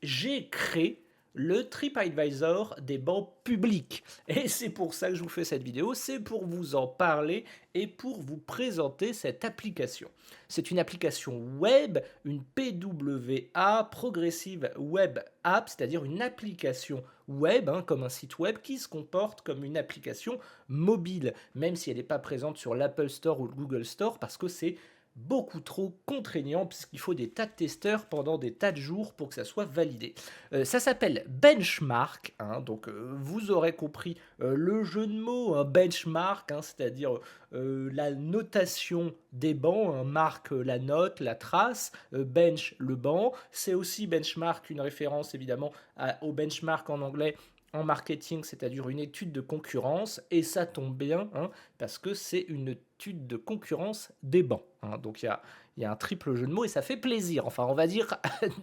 j'ai créé le TripAdvisor des bancs publics. Et c'est pour ça que je vous fais cette vidéo, c'est pour vous en parler et pour vous présenter cette application. C'est une application web, une PWA, Progressive Web App, c'est-à-dire une application web, hein, comme un site web, qui se comporte comme une application mobile, même si elle n'est pas présente sur l'Apple Store ou le Google Store, parce que c'est beaucoup trop contraignant puisqu'il faut des tas de testeurs pendant des tas de jours pour que ça soit validé. Ça s'appelle Benchmark, hein, donc vous aurez compris le jeu de mots, un benchmark, hein, c'est-à-dire la notation des bancs, hein, marque la note, la trace, bench le banc. C'est aussi benchmark une référence évidemment au benchmark en anglais en marketing, c'est-à-dire une étude de concurrence, et ça tombe bien, hein, parce que c'est une étude de concurrence des bancs, hein. Donc il y a un triple jeu de mots et ça fait plaisir. Enfin, on va dire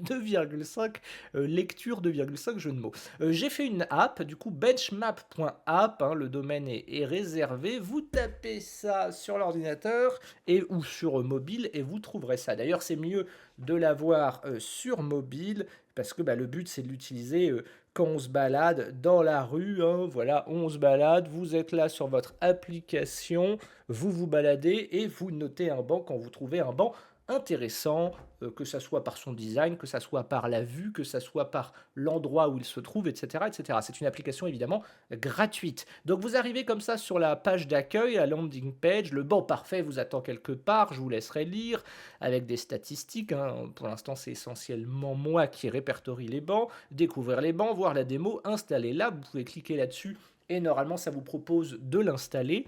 2,5 lecture, 2,5 jeu de mots. J'ai fait une app, du coup benchmap.app, hein, le domaine est réservé. Vous tapez ça sur l'ordinateur et ou sur mobile et vous trouverez ça. D'ailleurs, c'est mieux de l'avoir sur mobile parce que bah, le but c'est de l'utiliser quand on se balade dans la rue, hein, voilà, on se balade, vous êtes là sur votre application, vous vous baladez et vous notez un banc quand vous trouvez un banc intéressant, que ça soit par son design, que ça soit par la vue, que ça soit par l'endroit où il se trouve, etc., etc. C'est une application évidemment gratuite. Donc vous arrivez comme ça sur la page d'accueil, la landing page, le banc parfait vous attend quelque part, je vous laisserai lire avec des statistiques, hein. Pour l'instant c'est essentiellement moi qui répertorie les bancs, découvrir les bancs, voir la démo, installer là, vous pouvez cliquer là-dessus et normalement ça vous propose de l'installer.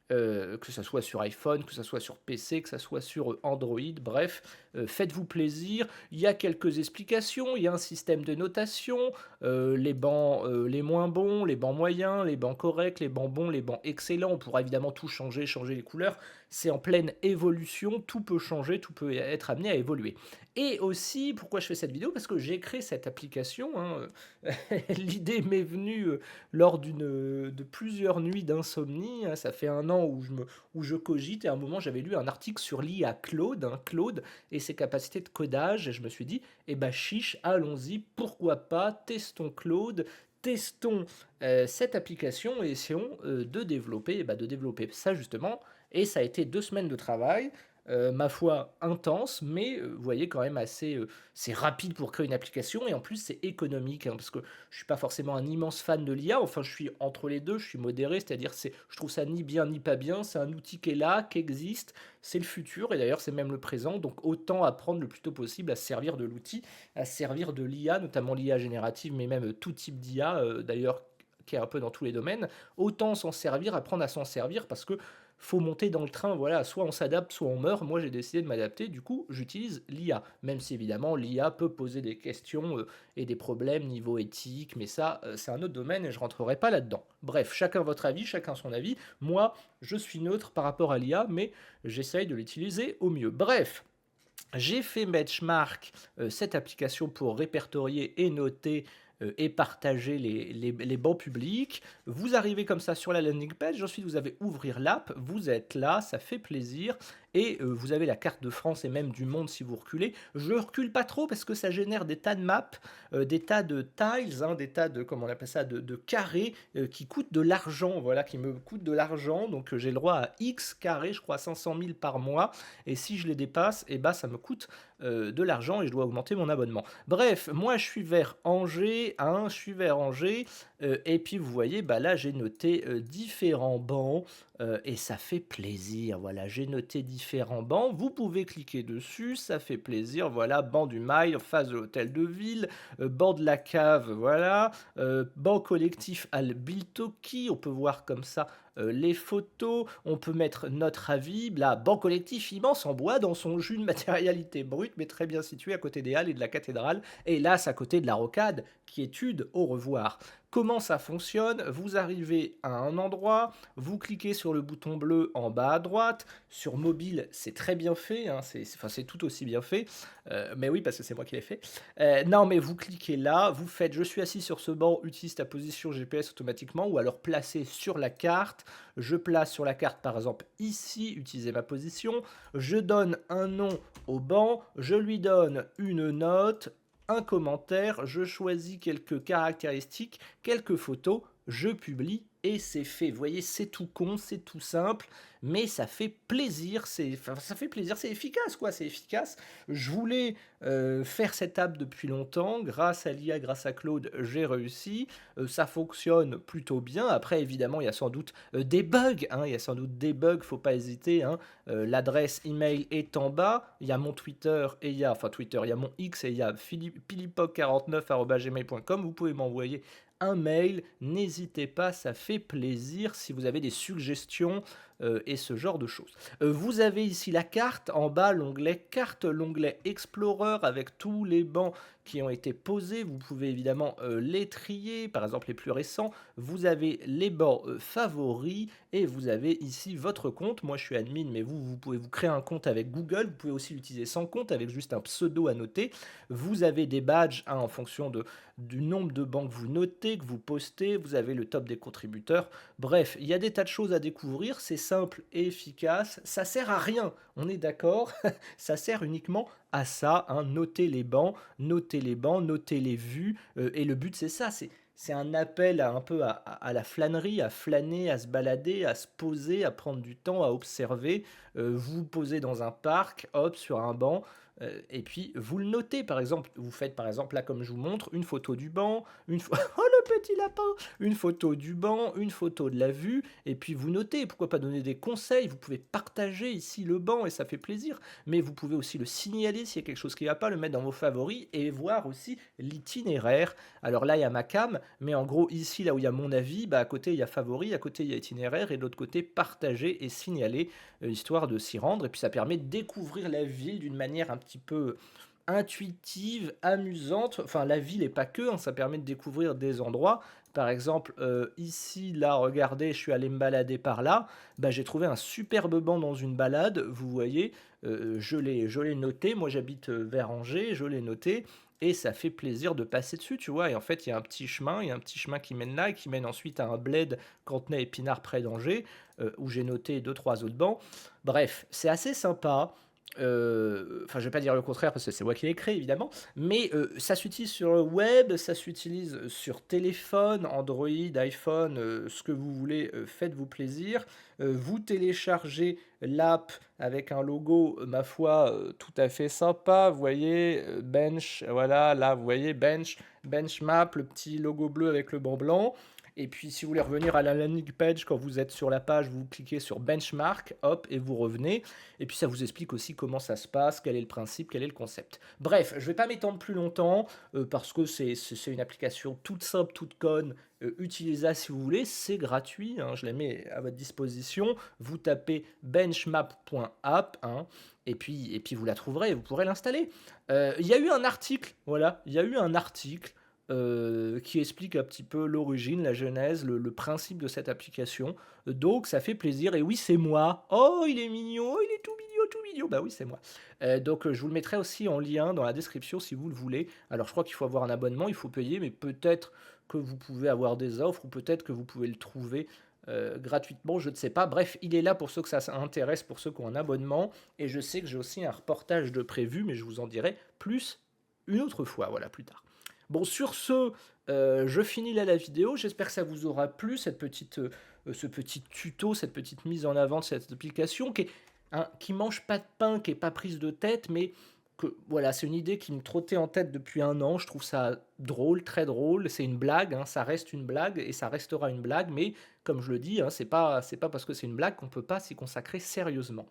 Que ça soit sur iPhone, que ça soit sur PC, que ça soit sur Android, bref, faites-vous plaisir. Il y a quelques explications, il y a un système de notation, les bancs les moins bons, les bancs moyens, les bancs corrects, les bancs bons, les bancs excellents. On pourra évidemment tout changer, changer les couleurs. C'est en pleine évolution, tout peut changer, tout peut être amené à évoluer. Et aussi, pourquoi je fais cette vidéo? Parce que j'ai créé cette application, hein. L'idée m'est venue lors de plusieurs nuits d'insomnie, hein. Ça fait un an où je cogite et à un moment j'avais lu un article sur l'IA Claude, hein, Claude et ses capacités de codage et je me suis dit, eh ben chiche, allons-y, pourquoi pas, testons Claude, testons cette application et essayons de développer ça justement. Et ça a été 2 semaines de travail, ma foi intense, mais vous voyez quand même assez, c'est rapide pour créer une application et en plus c'est économique, hein, parce que je suis pas forcément un immense fan de l'IA, enfin je suis entre les deux, je suis modéré, c'est-à-dire je trouve ça ni bien ni pas bien, c'est un outil qui est là, qui existe, c'est le futur et d'ailleurs c'est même le présent, donc autant apprendre le plus tôt possible à se servir de l'outil, à se servir de l'IA, notamment l'IA générative, mais même tout type d'IA d'ailleurs qui est un peu dans tous les domaines, autant s'en servir, apprendre à s'en servir parce que faut monter dans le train, voilà, soit on s'adapte, soit on meurt. Moi, j'ai décidé de m'adapter, du coup, j'utilise l'IA. Même si, évidemment, l'IA peut poser des questions et des problèmes niveau éthique, mais ça, c'est un autre domaine et je rentrerai pas là-dedans. Bref, chacun votre avis, chacun son avis. Moi, je suis neutre par rapport à l'IA, mais j'essaye de l'utiliser au mieux. Bref, j'ai fait Benchmark, cette application pour répertorier et noter et partager les bancs publics. Vous arrivez comme ça sur la landing page, ensuite vous avez ouvrir l'app, vous êtes là, ça fait plaisir, et vous avez la carte de France et même du monde si vous reculez. Je recule pas trop parce que ça génère des tas de maps, des tas de tiles, hein, des tas de, comment on appelle ça, de carrés qui coûtent de l'argent, voilà, qui me coûtent de l'argent, donc j'ai le droit à X carrés, je crois 500 000 par mois, et si je les dépasse, et bah ça me coûte de l'argent et je dois augmenter mon abonnement. Bref, moi je suis vers Angers, hein, je suis vers Angers, et puis vous voyez, bah là j'ai noté différents bancs, et ça fait plaisir, voilà, j'ai noté différents bancs, vous pouvez cliquer dessus, ça fait plaisir, voilà, banc du Mail, en face de l'hôtel de ville, banc de la cave, voilà, banc collectif Al Biltoki, on peut voir comme ça les photos, on peut mettre notre avis, là, banc collectif immense en bois dans son jus de matérialité brute, mais très bien situé à côté des Halles et de la cathédrale, et hélas à côté de la rocade, quiétude, au revoir. Comment ça fonctionne? Vous arrivez à un endroit, vous cliquez sur le bouton bleu en bas à droite, sur mobile c'est très bien fait, hein, c'est tout aussi bien fait, mais oui parce que c'est moi qui l'ai fait. Non mais vous cliquez là, vous faites je suis assis sur ce banc, utilise ta position GPS automatiquement ou alors placez sur la carte, je place sur la carte par exemple ici, utiliser ma position, je donne un nom au banc, je lui donne une note, un commentaire, je choisis quelques caractéristiques, quelques photos, je publie et c'est fait. Vous voyez, c'est tout con, c'est tout simple, mais ça fait plaisir, ça fait plaisir, c'est efficace quoi, c'est efficace. Je voulais faire cette app depuis longtemps, grâce à l'IA, grâce à Claude, j'ai réussi. Ça fonctionne plutôt bien. Après, évidemment, il y a sans doute des bugs, hein, il y a sans doute des bugs, faut pas hésiter, hein. L'adresse email est en bas, il y a mon Twitter et il y a, enfin Twitter, il y a mon X et il y a philipoc49@gmail.com. Vous pouvez m'envoyer un mail, n'hésitez pas, ça fait plaisir si vous avez des suggestions et ce genre de choses. Vous avez ici la carte, en bas l'onglet carte, l'onglet Explorer avec tous les bancs qui ont été posés. Vous pouvez évidemment les trier, par exemple les plus récents. Vous avez les bancs favoris et vous avez ici votre compte. Moi je suis admin, mais vous pouvez vous créer un compte avec Google. Vous pouvez aussi l'utiliser sans compte avec juste un pseudo à noter. Vous avez des badges hein, en fonction du nombre de bancs que vous notez, que vous postez. Vous avez le top des contributeurs. Bref, il y a des tas de choses à découvrir. C'est simple et efficace. Ça sert à rien, on est d'accord. Ça sert uniquement à ça, hein, noter les bancs, noter les vues. Et le but, c'est ça, c'est un appel un peu à la flânerie, à flâner, à se balader, à se poser, à prendre du temps, à observer. Vous posez dans un parc, hop, sur un banc, et puis vous le notez, par exemple. Vous faites, par exemple, là, comme je vous montre, une photo du banc, oh, le petit lapin! Une photo du banc, une photo de la vue, et puis vous notez. Pourquoi pas donner des conseils? Vous pouvez partager ici le banc, et ça fait plaisir. Mais vous pouvez aussi le signaler s'il y a quelque chose qui ne va pas, le mettre dans vos favoris, et voir aussi l'itinéraire. Alors là, il y a ma cam, mais en gros, ici, là où il y a mon avis, bah, à côté, il y a favoris, à côté, il y a itinéraire, et de l'autre côté, partager et signaler, histoire de s'y rendre. Et puis ça permet de découvrir la ville d'une manière un petit peu intuitive, amusante. Enfin, la ville et pas que, hein, ça permet de découvrir des endroits. Par exemple, ici, là, regardez, je suis allé me balader par là. Bah, j'ai trouvé un superbe banc dans une balade. Vous voyez, je l'ai noté. Moi, j'habite vers Angers, je l'ai noté. Et ça fait plaisir de passer dessus, tu vois. Et en fait, il y a un petit chemin qui mène là et qui mène ensuite à un bled Cantenay-Épinard près d'Angers, où j'ai noté deux, trois autres bancs. Bref, c'est assez sympa. Enfin, je vais pas dire le contraire parce que c'est moi qui l'ai créé évidemment, mais ça s'utilise sur le web, ça s'utilise sur téléphone, Android, iPhone, ce que vous voulez, faites-vous plaisir. Vous téléchargez l'app avec un logo, ma foi, tout à fait sympa. Vous voyez, Bench, voilà, là, vous voyez, Benchmap, le petit logo bleu avec le banc blanc. Et puis, si vous voulez revenir à la landing page, quand vous êtes sur la page, vous cliquez sur Benchmark, hop, et vous revenez. Et puis, ça vous explique aussi comment ça se passe, quel est le principe, quel est le concept. Bref, je ne vais pas m'étendre plus longtemps, parce que c'est une application toute simple, toute conne, utilisable si vous voulez. C'est gratuit, hein, je la mets à votre disposition. Vous tapez benchmap.app, hein, et puis vous la trouverez, vous pourrez l'installer. Il y a eu un article, voilà, il y a eu un article qui explique un petit peu l'origine, la genèse, le principe de cette application. Donc ça fait plaisir. Et oui, c'est moi. Oh, il est mignon, oh, il est tout mignon, tout mignon. Bah oui, c'est moi. Donc je vous le mettrai aussi en lien dans la description si vous le voulez. Alors je crois qu'il faut avoir un abonnement, il faut payer, mais peut-être que vous pouvez avoir des offres ou peut-être que vous pouvez le trouver gratuitement, je ne sais pas. Bref, il est là pour ceux que ça intéresse, pour ceux qui ont un abonnement. Et je sais que j'ai aussi un reportage de prévu, mais je vous en dirai plus une autre fois, voilà, plus tard. Bon, sur ce, je finis là la vidéo. J'espère que ça vous aura plu, ce petit tuto, cette petite mise en avant de cette application qui mange pas de pain, qui est pas prise de tête, mais que voilà, c'est une idée qui me trottait en tête depuis un an. Je trouve ça drôle, très drôle. C'est une blague, hein, ça reste une blague et ça restera une blague, mais comme je le dis, hein, c'est pas parce que c'est une blague qu'on peut pas s'y consacrer sérieusement.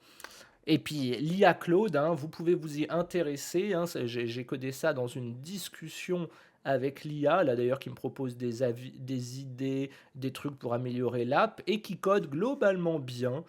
Et puis l'IA Claude, hein, vous pouvez vous y intéresser, hein, j'ai codé ça dans une discussion avec l'IA, là d'ailleurs qui me propose des avis, des idées, des trucs pour améliorer l'app, et qui code globalement bien.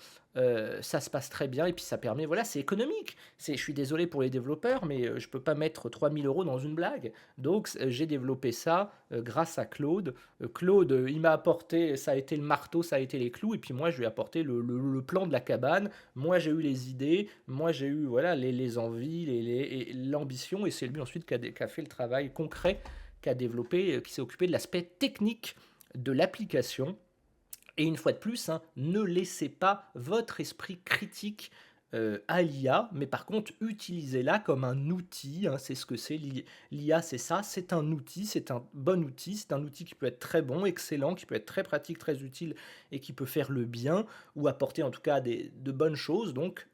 Ça se passe très bien, et puis ça permet, voilà, c'est économique. Je suis désolé pour les développeurs, mais je peux pas mettre 3000 € dans une blague. Donc j'ai développé ça grâce à Claude. Claude, il m'a apporté, ça a été le marteau, ça a été les clous, et puis moi je lui ai apporté le plan de la cabane. Moi j'ai eu les idées, moi j'ai eu voilà, les envies, l'ambition, et c'est lui ensuite qui a fait le travail concret, qui a développé, qui s'est occupé de l'aspect technique de l'application. Et une fois de plus, hein, ne laissez pas votre esprit critique à l'IA, mais par contre, utilisez-la comme un outil, hein, c'est ce que c'est. L'IA, c'est ça, c'est un outil, c'est un bon outil, c'est un outil qui peut être très bon, excellent, qui peut être très pratique, très utile et qui peut faire le bien ou apporter en tout cas de bonnes choses. Donc,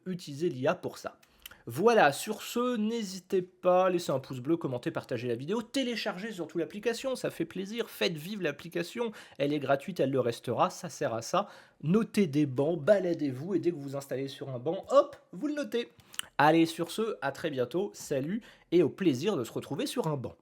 utilisez l'IA pour ça. Voilà, sur ce, n'hésitez pas à laisser un pouce bleu, commenter, partager la vidéo, téléchargez surtout l'application, ça fait plaisir, faites vivre l'application, elle est gratuite, elle le restera, ça sert à ça. Notez des bancs, baladez-vous et dès que vous vous installez sur un banc, hop, vous le notez. Allez, sur ce, à très bientôt, salut et au plaisir de se retrouver sur un banc.